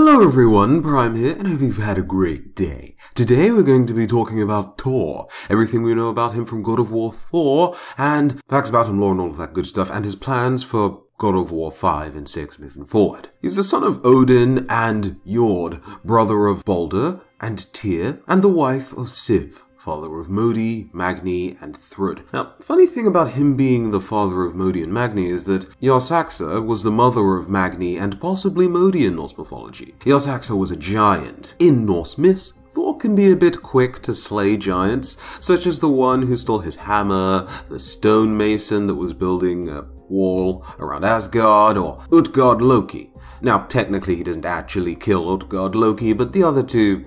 Hello everyone, Prime here, and I hope you've had a great day. Today we're going to be talking about Thor, everything we know about him from God of War 4, and facts about him, lore and all of that good stuff, and his plans for God of War 5 and 6 moving forward. He's the son of Odin and Jord, brother of Balder and Tyr, and the wife of Sif, father of Modi, Magni, and Thrud. Now, the funny thing about him being the father of Modi and Magni is that Jarsaxa was the mother of Magni and possibly Modi in Norse mythology. Jarsaxa was a giant. In Norse myths, Thor can be a bit quick to slay giants, such as the one who stole his hammer, the stonemason that was building a wall around Asgard, or Utgard Loki. Now, technically he doesn't actually kill Utgard Loki, but the other two,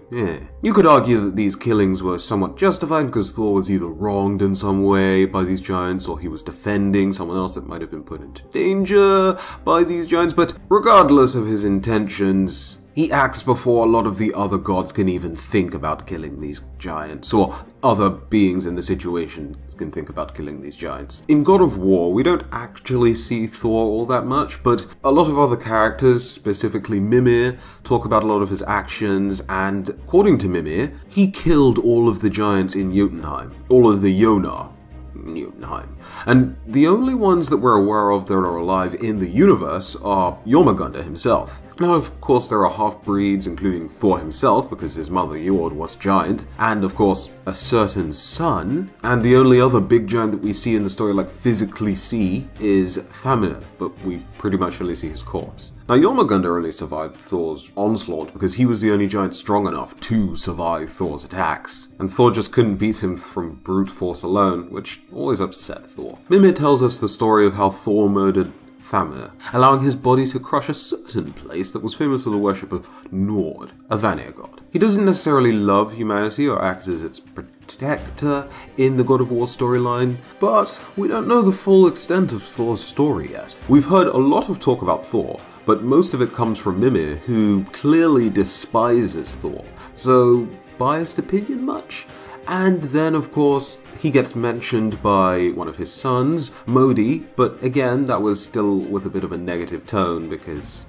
You could argue that these killings were somewhat justified because Thor was either wronged in some way by these giants, or he was defending someone else that might have been put into danger by these giants, but regardless of his intentions, he acts before a lot of the other gods can even think about killing these giants, or other beings in the situation can think about killing these giants. In God of War, we don't actually see Thor all that much, but a lot of other characters, specifically Mimir, talk about a lot of his actions, and according to Mimir, he killed all of the giants in Jotunheim, all of the Jonar. Jotunheim. And the only ones that we're aware of that are alive in the universe are Jormungandr himself. Now, of course, there are half-breeds, including Thor himself, because his mother Jord was giant, and of course, a certain son, and the only other big giant that we see in the story, like physically see, is Thamur, but we pretty much only see his corpse. Now, Jormungandr only survived Thor's onslaught because he was the only giant strong enough to survive Thor's attacks, and Thor just couldn't beat him from brute force alone, which always upset Thor. Mimir tells us the story of how Thor murdered Thamur, allowing his body to crush a certain place that was famous for the worship of Nord, a Vanir god. He doesn't necessarily love humanity or act as its protector in the God of War storyline, but we don't know the full extent of Thor's story yet. We've heard a lot of talk about Thor, but most of it comes from Mimir, who clearly despises Thor. So, biased opinion much? And then, of course, he gets mentioned by one of his sons, Modi, but again, that was still with a bit of a negative tone because,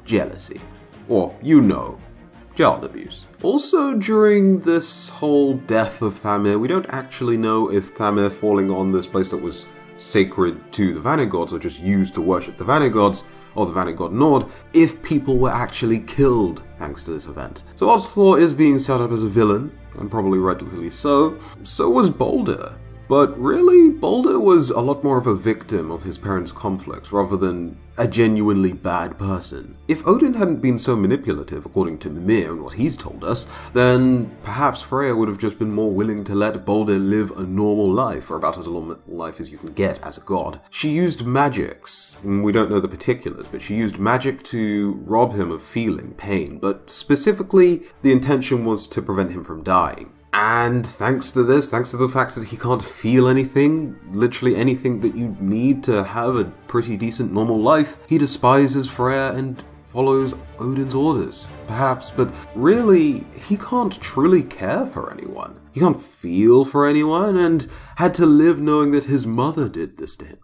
jealousy. Or, child abuse. Also, during this whole death of Thamur, we don't actually know if Thamur falling on this place that was sacred to the Vanir gods, or just used to worship the Vanir gods, or the Vanir god Nord, if people were actually killed thanks to this event. So whilst Thor is being set up as a villain, and probably rightly so was Balder. But really, Balder was a lot more of a victim of his parents' conflict rather than a genuinely bad person. If Odin hadn't been so manipulative, according to Mimir and what he's told us, then perhaps Freya would have just been more willing to let Balder live a normal life, or about as long a life as you can get as a god. She used magics, we don't know the particulars, but she used magic to rob him of feeling pain, but specifically the intention was to prevent him from dying. And thanks to this, thanks to the fact that he can't feel anything, literally anything that you need to have a pretty decent normal life, he despises Freya and follows Odin's orders. Perhaps, but really, he can't truly care for anyone. He can't feel for anyone, and had to live knowing that his mother did this to him.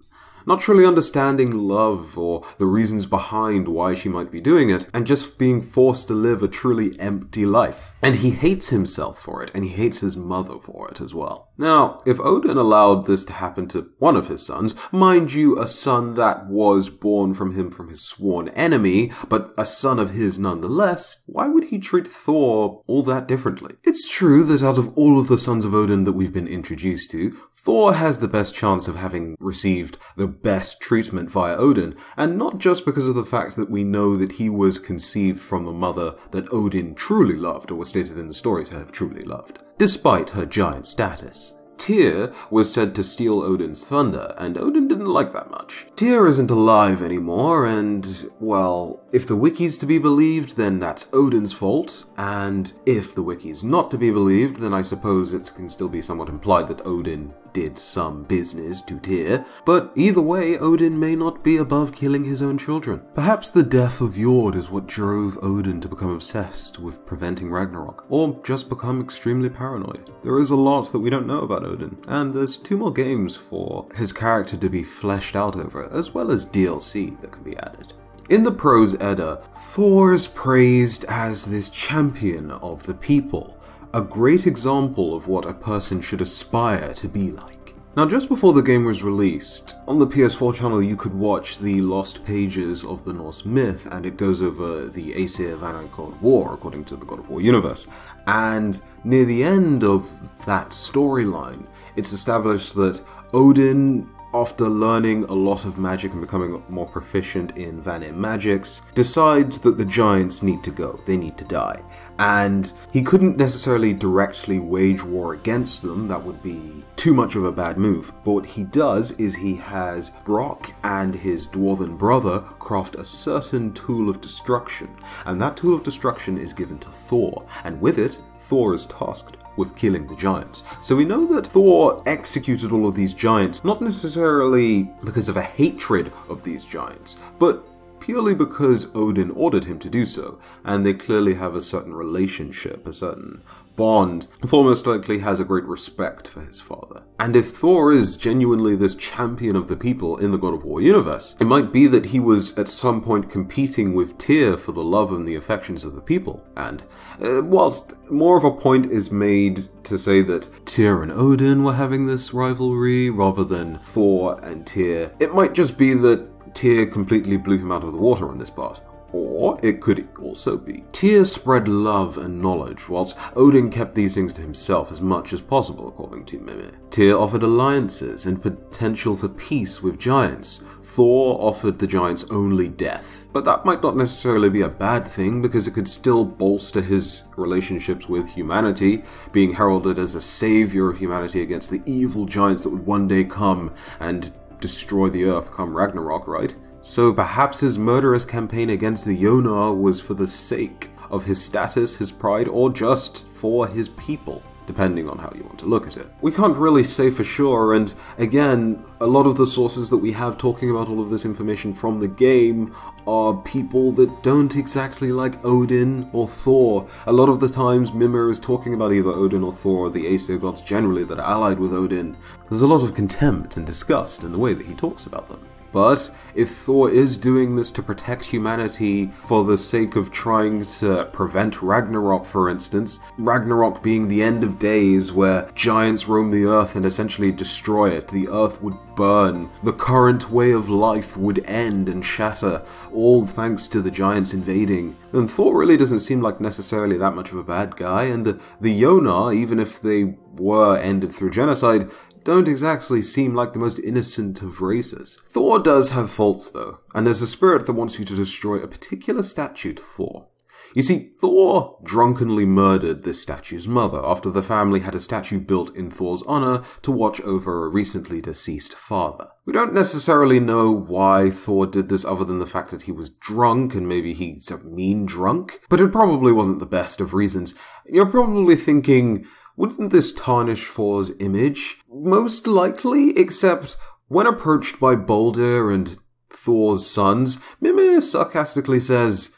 Not truly understanding love or the reasons behind why she might be doing it, and just being forced to live a truly empty life. And he hates himself for it, and he hates his mother for it as well. Now, if Odin allowed this to happen to one of his sons, mind you, a son that was born from his sworn enemy, but a son of his nonetheless, why would he treat Thor all that differently? It's true that out of all of the sons of Odin that we've been introduced to, Thor has the best chance of having received the best treatment via Odin, and not just because of the fact that we know that he was conceived from the mother that Odin truly loved, or was stated in the story to have truly loved, despite her giant status. Tyr was said to steal Odin's thunder, and Odin didn't like that much. Tyr isn't alive anymore, and, well, if the wiki's to be believed, then that's Odin's fault, and if the wiki's not to be believed, then I suppose it can still be somewhat implied that Odin did some business to Tyr, but either way, Odin may not be above killing his own children. Perhaps the death of Jord is what drove Odin to become obsessed with preventing Ragnarok, or just become extremely paranoid. There is a lot that we don't know about Odin, and there's 2 more games for his character to be fleshed out over, as well as DLC that can be added. In the Prose Edda, Thor is praised as this champion of the people, a great example of what a person should aspire to be like. Now, just before the game was released, on the PS4 channel you could watch the Lost Pages of the Norse myth, and it goes over the Aesir Vanna God of War, according to the God of War universe. And near the end of that storyline, it's established that Odin, after learning a lot of magic and becoming more proficient in Vanir magics, decides that the giants need to go, they need to die. And he couldn't necessarily directly wage war against them, that would be too much of a bad move. But what he does is he has Brock and his dwarven brother craft a certain tool of destruction, and that tool of destruction is given to Thor, and with it, Thor is tasked with killing the giants. So we know that Thor executed all of these giants, not necessarily because of a hatred of these giants, but purely because Odin ordered him to do so, and they clearly have a certain relationship, a certain bond. Thor most likely has a great respect for his father. And if Thor is genuinely this champion of the people in the God of War universe, it might be that he was at some point competing with Tyr for the love and the affections of the people. And whilst more of a point is made to say that Tyr and Odin were having this rivalry rather than Thor and Tyr, it might just be that Tyr completely blew him out of the water on this part. Or it could also be Tyr spread love and knowledge, whilst Odin kept these things to himself as much as possible, according to Mimir. Tyr offered alliances and potential for peace with giants. Thor offered the giants only death. But that might not necessarily be a bad thing, because it could still bolster his relationships with humanity, being heralded as a savior of humanity against the evil giants that would one day come and destroy the earth come Ragnarok, right? So perhaps his murderous campaign against the Jonar was for the sake of his status, his pride, or just for his people, depending on how you want to look at it. We can't really say for sure, and again, a lot of the sources that we have talking about all of this information from the game are people that don't exactly like Odin or Thor. A lot of the times Mimir is talking about either Odin or Thor, or the Aesir gods generally that are allied with Odin. There's a lot of contempt and disgust in the way that he talks about them. But if Thor is doing this to protect humanity for the sake of trying to prevent Ragnarok, for instance, Ragnarok being the end of days where giants roam the earth and essentially destroy it, the earth would burn, the current way of life would end and shatter, all thanks to the giants invading, then Thor really doesn't seem like necessarily that much of a bad guy, and the Jonar, even if they were ended through genocide, don't exactly seem like the most innocent of races. Thor does have faults though, and there's a spirit that wants you to destroy a particular statue to Thor. You see, Thor drunkenly murdered this statue's mother after the family had a statue built in Thor's honor to watch over a recently deceased father. We don't necessarily know why Thor did this other than the fact that he was drunk and maybe he's a mean drunk, but it probably wasn't the best of reasons. You're probably thinking, wouldn't this tarnish Thor's image? Most likely, except when approached by Baldur and Thor's sons, Mimir sarcastically says,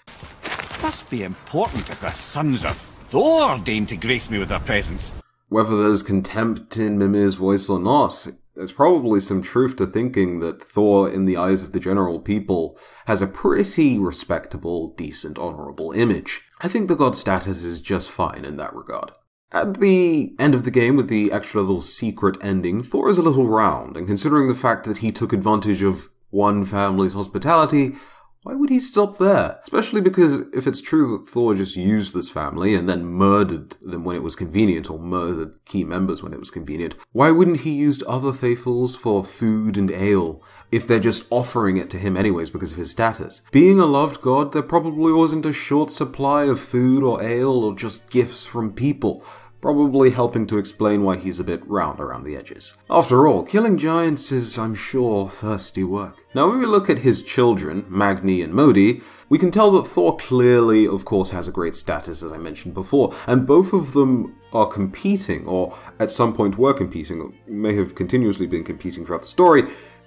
"Must be important if the sons of Thor deign to grace me with their presence." Whether there's contempt in Mimir's voice or not, there's probably some truth to thinking that Thor, in the eyes of the general people, has a pretty respectable, decent, honorable image. I think the god status is just fine in that regard. At the end of the game, with the extra little secret ending, Thor is a little round, and considering the fact that he took advantage of one family's hospitality, why would he stop there? Especially because if it's true that Thor just used this family and then murdered them when it was convenient, or murdered key members when it was convenient, why wouldn't he use other faithfuls for food and ale if they're just offering it to him anyways because of his status? Being a loved god, there probably wasn't a short supply of food or ale or just gifts from people, probably helping to explain why he's a bit round around the edges. After all, killing giants is, I'm sure, thirsty work. Now, when we look at his children, Magni and Modi, we can tell that Thor clearly, of course, has a great status, as I mentioned before, and both of them are competing, or at some point were competing, or may have continuously been competing throughout the story,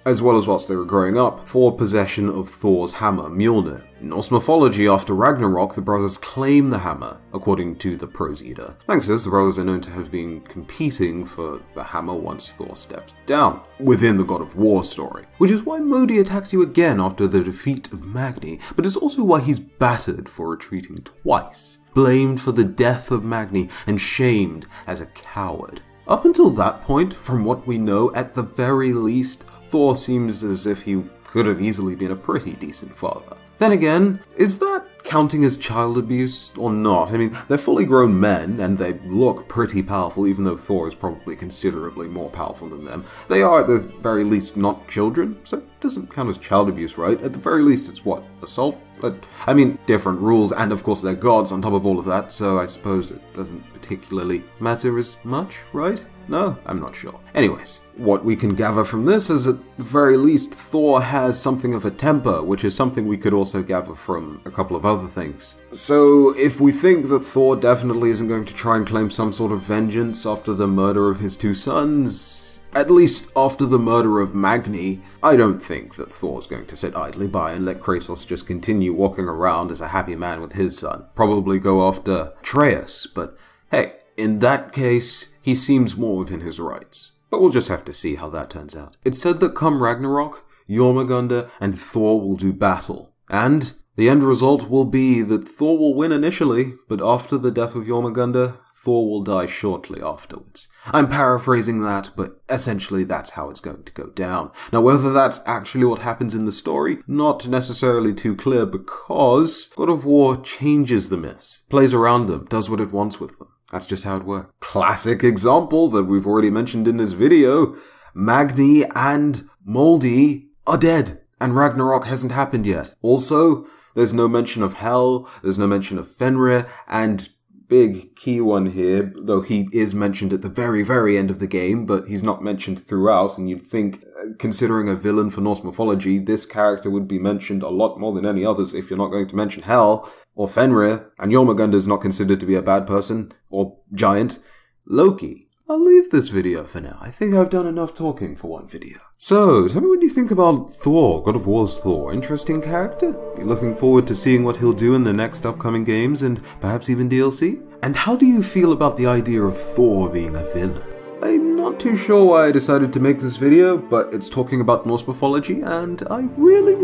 as well as whilst they were growing up, for possession of Thor's hammer, Mjolnir. In Norse mythology, after Ragnarok, the brothers claim the hammer, according to the Prose Eater. Thanks to this, the brothers are known to have been competing for the hammer once Thor steps down, within the God of War story. Which is why Modi attacks you again after the defeat of Magni, but it's also why he's battered for retreating twice, blamed for the death of Magni, and shamed as a coward. Up until that point, from what we know, at the very least, Thor seems as if he could have easily been a pretty decent father. Then again, is that counting as child abuse or not? I mean, they're fully grown men, and they look pretty powerful, even though Thor is probably considerably more powerful than them. They are, at the very least, not children, so it doesn't count as child abuse, right? At the very least, it's what? Assault? But, I mean, different rules, and of course they're gods on top of all of that, so I suppose it doesn't particularly matter as much, right? No? I'm not sure. Anyways, what we can gather from this is at the very least Thor has something of a temper, which is something we could also gather from a couple of other things. So if we think that Thor definitely isn't going to try and claim some sort of vengeance after the murder of his two sons, at least after the murder of Magni, I don't think that Thor's going to sit idly by and let Kratos just continue walking around as a happy man with his son. Probably go after Atreus, but hey, in that case, he seems more within his rights. But we'll just have to see how that turns out. It's said that come Ragnarok, Jormungandr and Thor will do battle. And the end result will be that Thor will win initially, but after the death of Jormungandr, Thor will die shortly afterwards. I'm paraphrasing that, but essentially that's how it's going to go down. Now, whether that's actually what happens in the story, not necessarily too clear, because God of War changes the myths, plays around them, does what it wants with them. That's just how it works. Classic example that we've already mentioned in this video, Magni and Moldy are dead, and Ragnarok hasn't happened yet. Also, there's no mention of Hel, there's no mention of Fenrir, and big key one here, though he is mentioned at the very, very end of the game, but he's not mentioned throughout, and you'd think, considering a villain for Norse mythology, this character would be mentioned a lot more than any others if you're not going to mention Hel, or Fenrir, and Jormungandr is not considered to be a bad person, or giant. Loki. I'll leave this video for now. I think I've done enough talking for one video. So, tell me what you think about Thor, God of War's Thor. Interesting character? Are you looking forward to seeing what he'll do in the next upcoming games and perhaps even DLC? And how do you feel about the idea of Thor being a villain? I'm not too sure why I decided to make this video, but it's talking about Norse mythology, and I really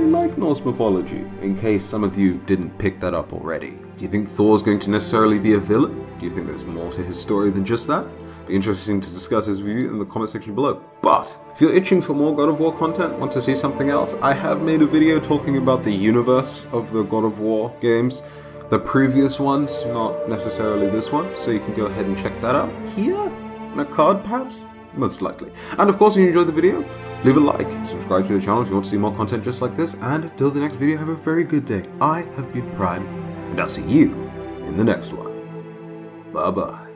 like Norse mythology, in case some of you didn't pick that up already. Do you think Thor's going to necessarily be a villain? Do you think there's more to his story than just that? Be interesting to discuss his view in the comment section below. But if you're itching for more God of War content, want to see something else, I have made a video talking about the universe of the God of War games. The previous ones, not necessarily this one, so you can go ahead and check that out here. In a card, perhaps? Most likely. And of course, if you enjoyed the video, leave a like, subscribe to the channel if you want to see more content just like this, and until the next video, have a very good day. I have been Prime, and I'll see you in the next one. Bye-bye.